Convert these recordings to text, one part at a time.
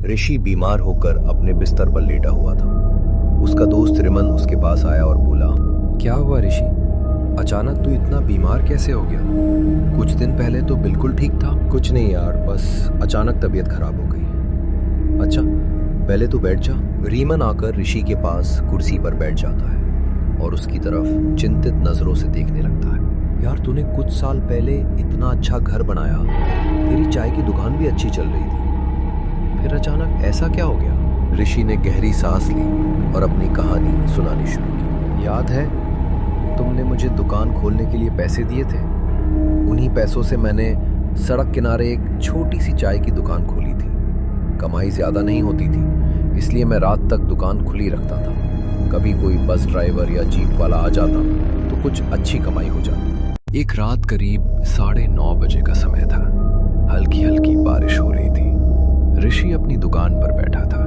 ऋषि बीमार होकर अपने बिस्तर पर लेटा हुआ था। उसका दोस्त रिमन उसके पास आया और बोला, क्या हुआ ऋषि? अचानक तू इतना बीमार कैसे हो गया? कुछ दिन पहले तो बिल्कुल ठीक था। कुछ नहीं यार, बस अचानक तबीयत खराब हो गई। अच्छा, पहले तू बैठ जा। रीमन आकर ऋषि के पास कुर्सी पर बैठ जाता है और उसकी तरफ चिंतित नजरों से देखने लगता है। यार, तूने कुछ साल पहले इतना अच्छा घर बनाया, तेरी चाय की दुकान भी अच्छी चल रही थी, फिर अचानक ऐसा क्या हो गया? ऋषि ने गहरी सांस ली और अपनी कहानी सुनानी शुरू की। याद है, तुमने मुझे दुकान खोलने के लिए पैसे दिए थे। उन्हीं पैसों से मैंने सड़क किनारे एक छोटी सी चाय की दुकान खोली थी। कमाई ज्यादा नहीं होती थी, इसलिए मैं रात तक दुकान खुली रखता था। कभी कोई बस ड्राइवर या जीप वाला आ जाता तो कुछ अच्छी कमाई हो जाती। एक रात करीब 9:30 बजे का समय था। हल्की हल्की बारिश हो रही थी। ऋषि अपनी दुकान पर बैठा था।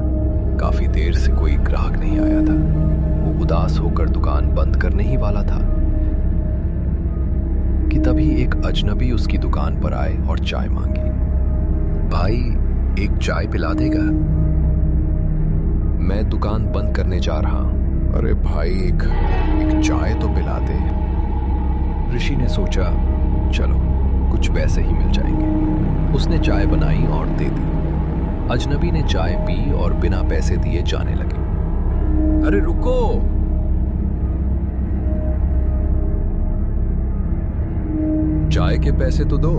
काफी देर से कोई ग्राहक नहीं आया था। वो उदास होकर दुकान बंद करने ही वाला था कि तभी एक अजनबी उसकी दुकान पर आए और चाय मांगी। भाई, एक चाय पिला देगा? मैं दुकान बंद करने जा रहा हूं। अरे भाई, एक चाय तो पिला दे। ऋषि ने सोचा, चलो कुछ पैसे ही मिल जाएंगे। उसने चाय बनाई और दे दी। अजनबी ने चाय पी और बिना पैसे दिए जाने लगे। अरे रुको, चाय के पैसे तो दो।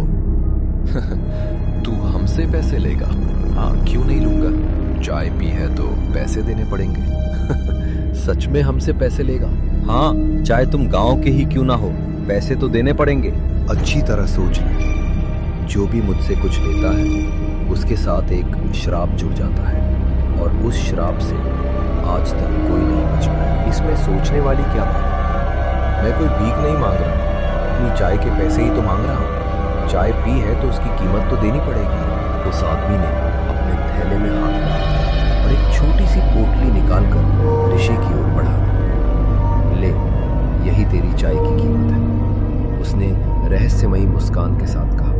तू हमसे पैसे लेगा? हाँ, क्यों नहीं लूंगा। चाय पी है तो पैसे देने पड़ेंगे। सच में हमसे पैसे लेगा? हाँ, चाहे तुम गांव के ही क्यों ना हो, पैसे तो देने पड़ेंगे। अच्छी तरह सोच ले, जो भी मुझसे कुछ लेता है उसके साथ एक श्राप जुड़ जाता है, और उस श्राप से आज तक कोई नहीं बच पाया। इसमें सोचने वाली क्या बात है? मैं कोई भीख नहीं मांग रहा, अपनी चाय के पैसे ही तो मांग रहा हूँ। चाय पी है तो उसकी कीमत तो देनी पड़ेगी। उस आदमी ने अपने थैले में हाथ डाला और एक छोटी सी पोटली निकालकर ऋषि की ओर बढ़ा दी। ले, यही तेरी चाय की कीमत है, उसने रहस्यमयी मुस्कान के साथ कहा।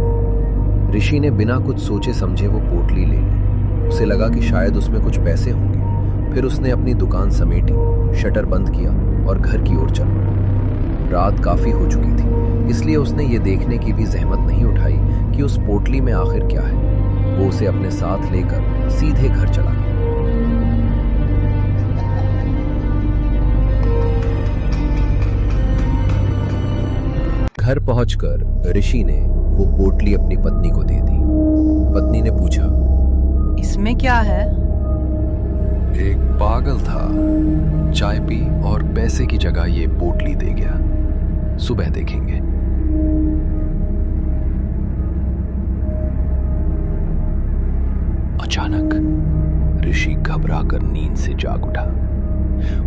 ऋषि ने बिना कुछ सोचे समझे वो पोटली ले ली। उसे लगा कि शायद उसमें कुछ पैसे होंगे। फिर उसने अपनी दुकान समेटी, शटर बंद किया और घर की ओर चल पड़ा। रात काफी हो चुकी थी, इसलिए उसने ये देखने की भी जहमत नहीं उठाई कि उस पोटली में आखिर क्या है। वो उसे अपने साथ लेकर सीधे घर चला गया। घर पहुंचकर ऋषि ने वो पोटली अपनी पत्नी को दे दी। पत्नी ने पूछा, इसमें क्या है? एक पागल था, चाय पी और पैसे की जगह ये पोटली दे गया। सुबह देखेंगे। अचानक ऋषि घबराकर नींद से जाग उठा।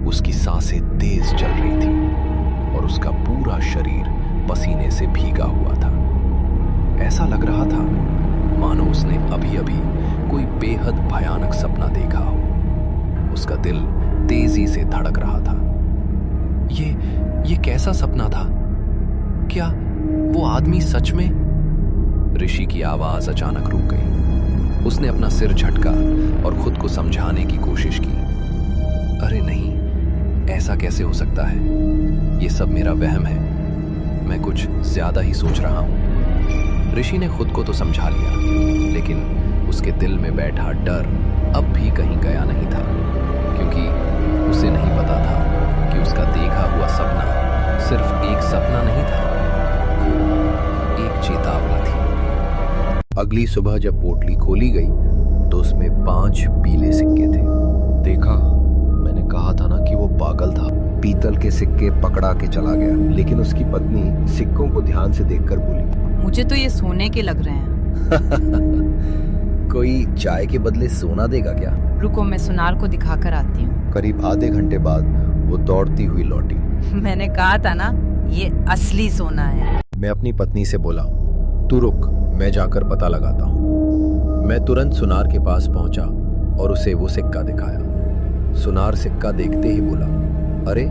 उसकी सांसें तेज चल रही थी और उसका पूरा शरीर पसीने से भीगा हुआ था। ऐसा लग रहा था मानो उसने अभी अभी कोई बेहद भयानक सपना देखा हो। उसका दिल तेजी से धड़क रहा था। ये कैसा सपना था? क्या वो आदमी सच में? ऋषि की आवाज अचानक रुक गई। उसने अपना सिर झटका और खुद को समझाने की कोशिश की। अरे नहीं, ऐसा कैसे हो सकता है? ये सब मेरा वहम है। मैं कुछ ज्यादा ही सोच रहा हूं। ऋषि ने खुद को तो समझा लिया, लेकिन उसके दिल में बैठा डर अब भी कहीं गया नहीं था, क्योंकि उसे नहीं पता था कि उसका देखा हुआ सपना सिर्फ एक सपना नहीं था, वो एक चेतावनी थी। अगली सुबह जब पोटली खोली गई तो उसमें 5 पीले सिक्के थे। देखा, मैंने कहा था ना कि वो पागल था। पीतल के सिक्के पकड़ा के चला गया, लेकिन उसकी पत्नी सिक्कों को ध्यान से देखकर बोली, मुझे तो ये सोने के लग रहे हैं। कोई चाय के बदले सोना देगा क्या? रुको, मैं सुनार को दिखा कर आती हूँ। करीब आधे घंटे बाद वो दौड़ती हुई लौटी। मैंने कहा था ना, ये असली सोना है। मैं अपनी पत्नी से बोला, तू रुक, मैं जाकर पता लगाता हूँ। मैं तुरंत सुनार के पास पहुंचा और उसे वो सिक्का दिखाया। सुनार सिक्का देखते ही बोला, अरे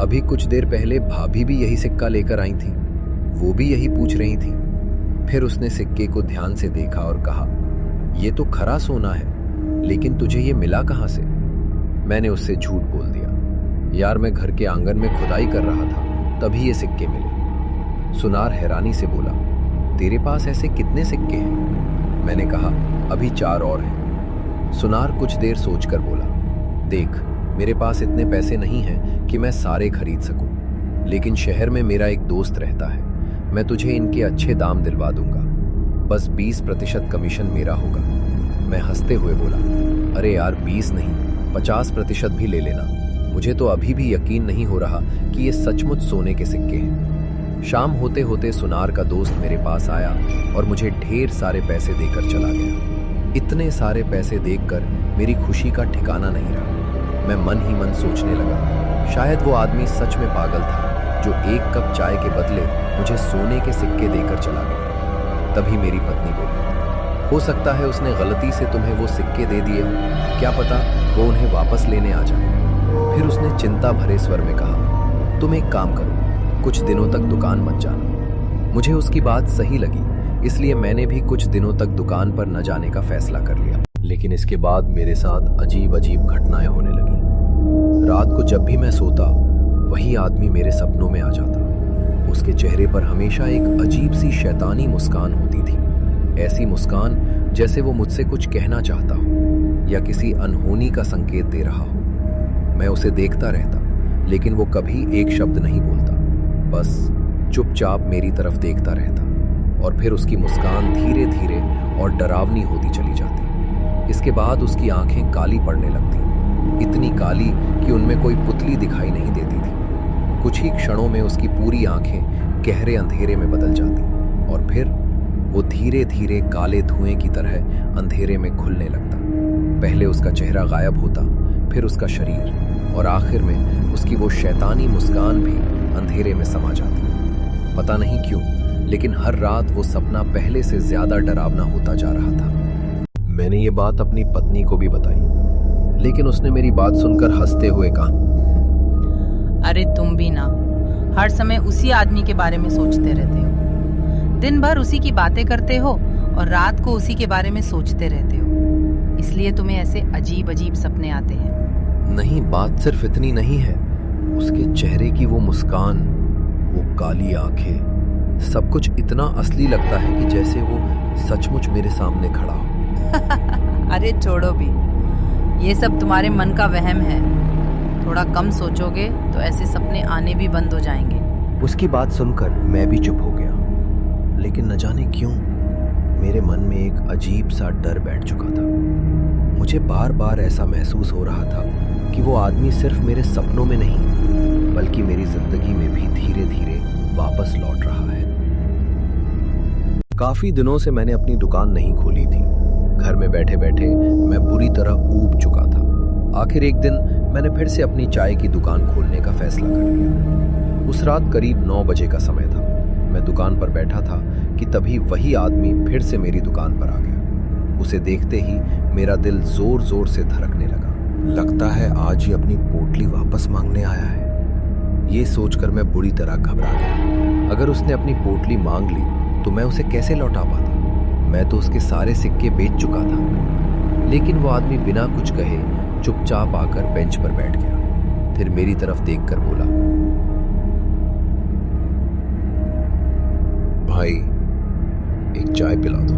अभी कुछ देर पहले भाभी भी यही सिक्का लेकर आई थी, वो भी यही पूछ रही थी। फिर उसने सिक्के को ध्यान से देखा और कहा, ये तो खरा सोना है, लेकिन तुझे ये मिला कहाँ से? मैंने उससे झूठ बोल दिया। यार मैं घर के आंगन में खुदाई कर रहा था, तभी ये सिक्के मिले। सुनार हैरानी से बोला, तेरे पास ऐसे कितने सिक्के हैं? मैंने कहा, अभी 4 और हैं। सुनार कुछ देर सोचकर बोला, देख मेरे पास इतने पैसे नहीं हैं कि मैं सारे खरीद सकूं, लेकिन शहर में मेरा एक दोस्त रहता है, मैं तुझे इनके अच्छे दाम दिलवा दूंगा, बस 20% कमीशन मेरा होगा। मैं हंसते हुए बोला, अरे यार 20 नहीं 50% भी ले लेना, मुझे तो अभी भी यकीन नहीं हो रहा कि ये सचमुच सोने के सिक्के हैं। शाम होते होते सुनार का दोस्त मेरे पास आया और मुझे ढेर सारे पैसे देकर चला गया। इतने सारे पैसे देखकर मेरी खुशी का ठिकाना नहीं रहा। मैं मन ही मन सोचने लगा, शायद वो आदमी सच में पागल था जो 1 कप चाय के बदले मुझे सोने के सिक्के देकर चला गया। तभी मेरी पत्नी बोली, हो सकता है उसने गलती से तुम्हें वो सिक्के दे दिए हो, क्या पता वो उन्हें वापस लेने आ जाए। फिर उसने चिंता भरे स्वर में कहा, तुम एक काम करो, कुछ दिनों तक दुकान मत जाना। मुझे उसकी बात सही लगी, इसलिए मैंने भी कुछ दिनों तक दुकान पर न जाने का फैसला कर लिया। लेकिन इसके बाद मेरे साथ अजीब अजीब घटनाएं होने लगी। रात को जब भी मैं सोता, वही आदमी मेरे सपनों में आ जाता। उसके चेहरे पर हमेशा एक अजीब सी शैतानी मुस्कान होती थी, ऐसी मुस्कान जैसे वो मुझसे कुछ कहना चाहता हो या किसी अनहोनी का संकेत दे रहा हो। मैं उसे देखता रहता, लेकिन वो कभी एक शब्द नहीं बोलता, बस चुपचाप मेरी तरफ देखता रहता। और फिर उसकी मुस्कान धीरे धीरे और डरावनी होती चली जाती। इसके बाद उसकी आंखें काली पड़ने लगती, इतनी काली कि उनमें कोई पुतली दिखाई नहीं देती थी। कुछ ही क्षणों में उसकी पूरी आंखें गहरे अंधेरे में बदल जाती और फिर वो धीरे धीरे काले धुएं की तरह अंधेरे में खुलने लगता। पहले उसका चेहरा गायब होता, फिर उसका शरीर, और आखिर में उसकी वो शैतानी मुस्कान भी अंधेरे में समा जाती। पता नहीं क्यों, लेकिन हर रात वो सपना पहले से ज्यादा डरावना होता जा रहा था। मैंने ये बात अपनी पत्नी को भी बताई, लेकिन उसने मेरी बात सुनकर हंसते हुए कहा, अरे तुम भी ना हर समय उसी आदमी के बारे में सोचते रहते हो, दिन भर उसी की बातें करते हो और रात को उसी के बारे में सोचते रहते हो, इसलिए तुम्हें ऐसे अजीब अजीब सपने आते हैं। नहीं, बात सिर्फ इतनी नहीं है, उसके चेहरे की वो मुस्कान, वो काली आंखें, सब कुछ इतना असली लगता है कि जैसे वो सचमुच मेरे सामने खड़ा हो। अरे छोड़ो भी, ये सब तुम्हारे मन का वहम है। थोड़ा कम सोचोगे तो ऐसे सपने आने भी बंद हो जाएंगे। उसकी बात सुनकर मैं भी चुप हो गया, लेकिन न जाने क्यों मेरे मन में एक अजीब सा डर बैठ चुका था। मुझे बार बार ऐसा महसूस हो रहा था कि वो आदमी सिर्फ मेरे सपनों में नहीं, बल्कि मेरी जिंदगी में भी धीरे धीरे वापस लौट रहा है। काफी दिनों से मैंने अपनी दुकान नहीं खोली थी। घर में बैठे बैठे मैं बुरी तरह ऊब चुका था। आखिर एक दिन मैंने फिर से अपनी चाय की दुकान खोलने का फैसला कर लिया। उस रात करीब 9 बजे का समय था। मैं दुकान पर बैठा था कि तभी वही आदमी फिर से मेरी दुकान पर आ गया। उसे देखते ही मेरा दिल जोर जोर से धड़कने लगा। लगता है आज ही अपनी पोटली वापस मांगने आया है। ये सोचकर मैं बुरी तरह घबरा गया। अगर उसने अपनी पोटली मांग ली तो मैं उसे कैसे लौटा पाता? मैं तो उसके सारे सिक्के बेच चुका था। लेकिन वो आदमी बिना कुछ कहे चुपचाप आकर बेंच पर बैठ गया। फिर मेरी तरफ देखकर बोला, भाई एक चाय पिला दो।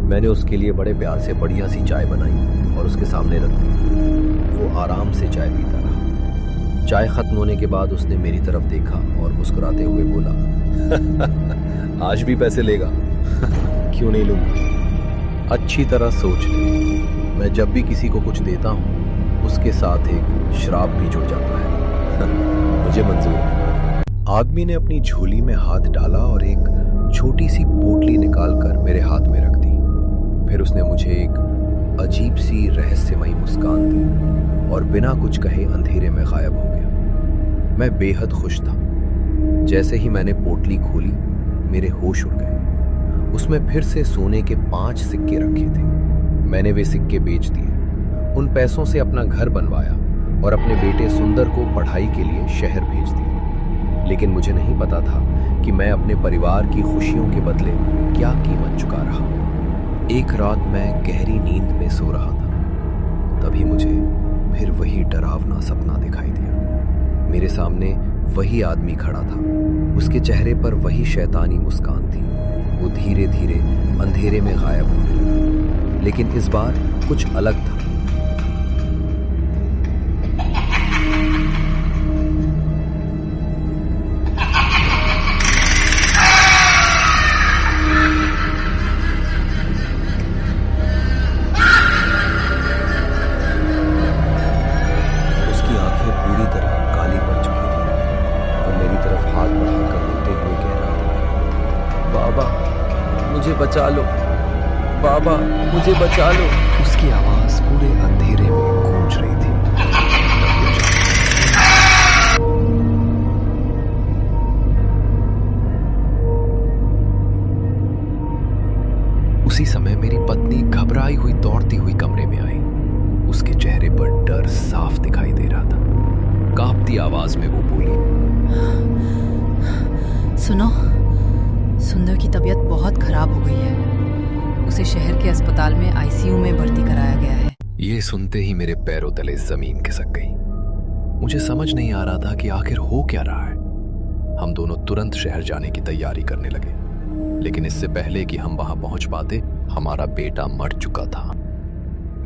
मैंने उसके लिए बड़े प्यार से बढ़िया सी चाय बनाई और उसके सामने रख दी। वो आराम से चाय पीता रहा। चाय खत्म होने के बाद उसने मेरी तरफ देखा और मुस्कुराते हुए बोला, आज भी पैसे लेगा? क्यों नहीं लूंगा। अच्छी तरह सोच ले, मैं जब भी किसी को कुछ देता हूँ उसके साथ एक श्राप भी जुड़ जाता है। मुझे मंजूर है। आदमी ने अपनी झोली में हाथ डाला और एक छोटी सी पोटली निकालकर मेरे हाथ में रख दी। फिर उसने मुझे एक अजीब सी रहस्यमयी मुस्कान दी और बिना कुछ कहे अंधेरे में गायब हो गया। मैं बेहद खुश था। जैसे ही मैंने पोटली खोली, मेरे होश उड़ गए। उसमें फिर से सोने के 5 सिक्के रखे थे। मैंने वे सिक्के बेच दिए। उन पैसों से अपना घर बनवाया और अपने बेटे सुंदर को पढ़ाई के लिए शहर भेज दिया। लेकिन मुझे नहीं पता था कि मैं अपने परिवार की खुशियों के बदले क्या कीमत चुका रहा हूं। एक रात मैं गहरी नींद में सो रहा था, तभी मुझे फिर वही डरावना सपना दिखाई दिया। मेरे सामने वही आदमी खड़ा था, उसके चेहरे पर वही शैतानी मुस्कान थी। वो धीरे धीरे अंधेरे में गायब होने लगा, लेकिन इस बार कुछ अलग था। उसकी आंखें पूरी तरह काली पड़ चुकी थी और मेरी तरफ हाथ बढ़ाकर रोते हुए कह रहा था, बाबा मुझे बचा लो, बाबा मुझे बचा लो। उसकी आवाज पूरे अंधेरे में गूंज रही थी। उसी समय मेरी पत्नी घबराई हुई दौड़ती हुई कमरे में आई। उसके चेहरे पर डर साफ दिखाई दे रहा था। कांपती आवाज में वो बोली, सुनो, सुंदर की तबीयत बहुत खराब हो गई है। उसे शहर के अस्पताल में आईसीयू में भर्ती कराया गया है। ये सुनते ही मेरे पैरों तले जमीन खिसक गई। मुझे समझ नहीं आ रहा था कि आखिर हो क्या रहा है। हम दोनों तुरंत शहर जाने की तैयारी करने लगे, लेकिन इससे पहले कि हम वहां पहुंच पाते, हमारा बेटा मर चुका था।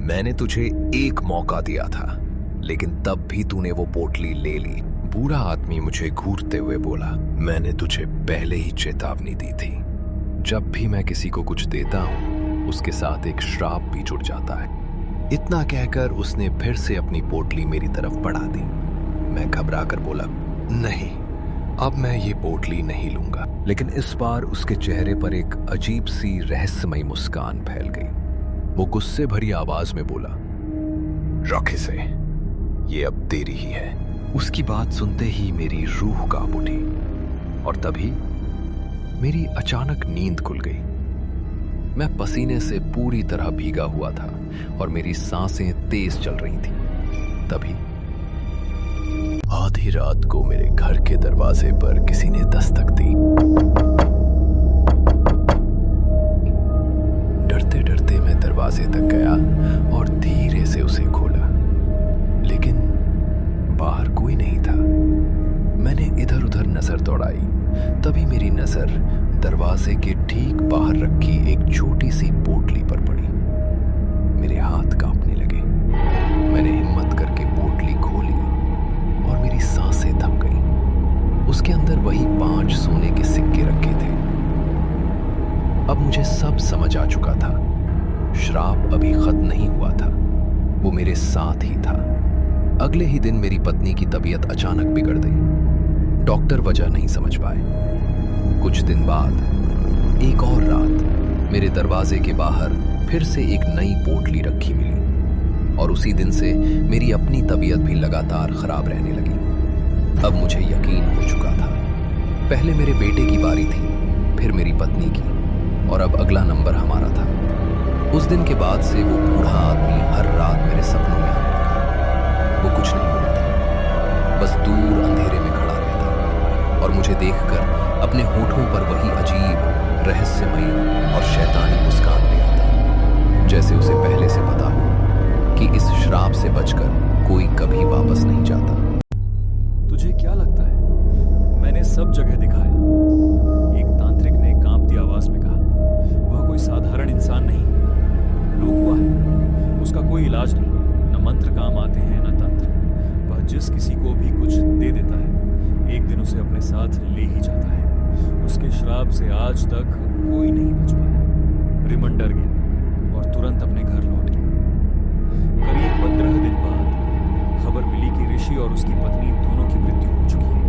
मैंने तुझे एक मौका दिया था, लेकिन तब भी तूने वो पोटली ले ली। बूढ़ा आदमी मुझे घूरते हुए बोला, मैंने तुझे पहले ही चेतावनी दी थी। जब भी मैं किसी को कुछ देता हूं, उसके साथ एक श्राप भी जुड़ जाता है। इतना कहकर उसने फिर से अपनी पोटली मेरी तरफ बढ़ा दी। मैं घबरा कर बोला, नहीं, अब मैं ये पोटली नहीं लूंगा। लेकिन इस बार उसके चेहरे पर एक अजीब सी रहस्यमयी मुस्कान फैल गई। वो गुस्से भरी आवाज में बोला, रख इसे, ये अब तेरी ही है। उसकी बात सुनते ही मेरी रूह कांप उठी और तभी मेरी अचानक नींद खुल गई। मैं पसीने से पूरी तरह भीगा हुआ था और मेरी सांसें तेज चल रही थी। तभी आधी रात को मेरे घर के दरवाजे पर किसी ने दस्तक दी। डरते डरते मैं दरवाजे तक गया और धीरे से उसे खोला, लेकिन बाहर कोई नहीं था। मैंने इधर उधर नजर दौड़ाई, तभी मेरी नजर दरवाजे के ठीक बाहर रखी एक छोटी सी पोटली पर पड़ी। मेरे हाथ कांपने लगे। मैंने हिम्मत करके पोटली खोली और मेरी सांसें थम गईं। उसके अंदर वही 5 सोने के सिक्के रखे थे। अब मुझे सब समझ आ चुका था। श्राप अभी खत्म नहीं हुआ था, वो मेरे साथ ही था। अगले ही दिन मेरी पत्नी की तबीयत अचानक बिगड़ गई। डॉक्टर वजह नहीं समझ पाए। कुछ दिन बाद एक और रात मेरे दरवाजे के बाहर फिर से एक नई पोटली रखी मिली और उसी दिन से मेरी अपनी तबीयत भी लगातार खराब रहने लगी। अब मुझे यकीन हो चुका था। पहले मेरे बेटे की बारी थी, फिर मेरी पत्नी की, और अब अगला नंबर हमारा था। उस दिन के बाद से वो बूढ़ा आदमी हर रात मेरे सपनों में आने लगा। वो कुछ नहीं बोलता, बस दूर अंधेरे में खड़ा रहता और मुझे देखकर अपने होठों पर वही अजीब, रहस्यमयी और शैतानी मुस्कान ले आता, जैसे उसे पहले से पता हो कि इस श्राप से बचकर कोई कभी वापस नहीं जाता। तुझे क्या लगता है? मैंने सब जगह दिखाया। एक तांत्रिक ने कांपती आवाज में कहा, वह कोई साधारण इंसान नहीं, लोक हुआ है। उसका कोई इलाज नहीं, न मंत्र काम आते हैं न तंत्र। वह जिस किसी को भी कुछ दे देता है, एक दिन उसे अपने साथ ले ही जाता है। उसके श्राप से आज तक कोई नहीं बच पाया। रिमन डर गया और तुरंत अपने घर लौट गया। करीब 15 दिन बाद खबर मिली कि ऋषि और उसकी पत्नी दोनों की मृत्यु हो चुकी है।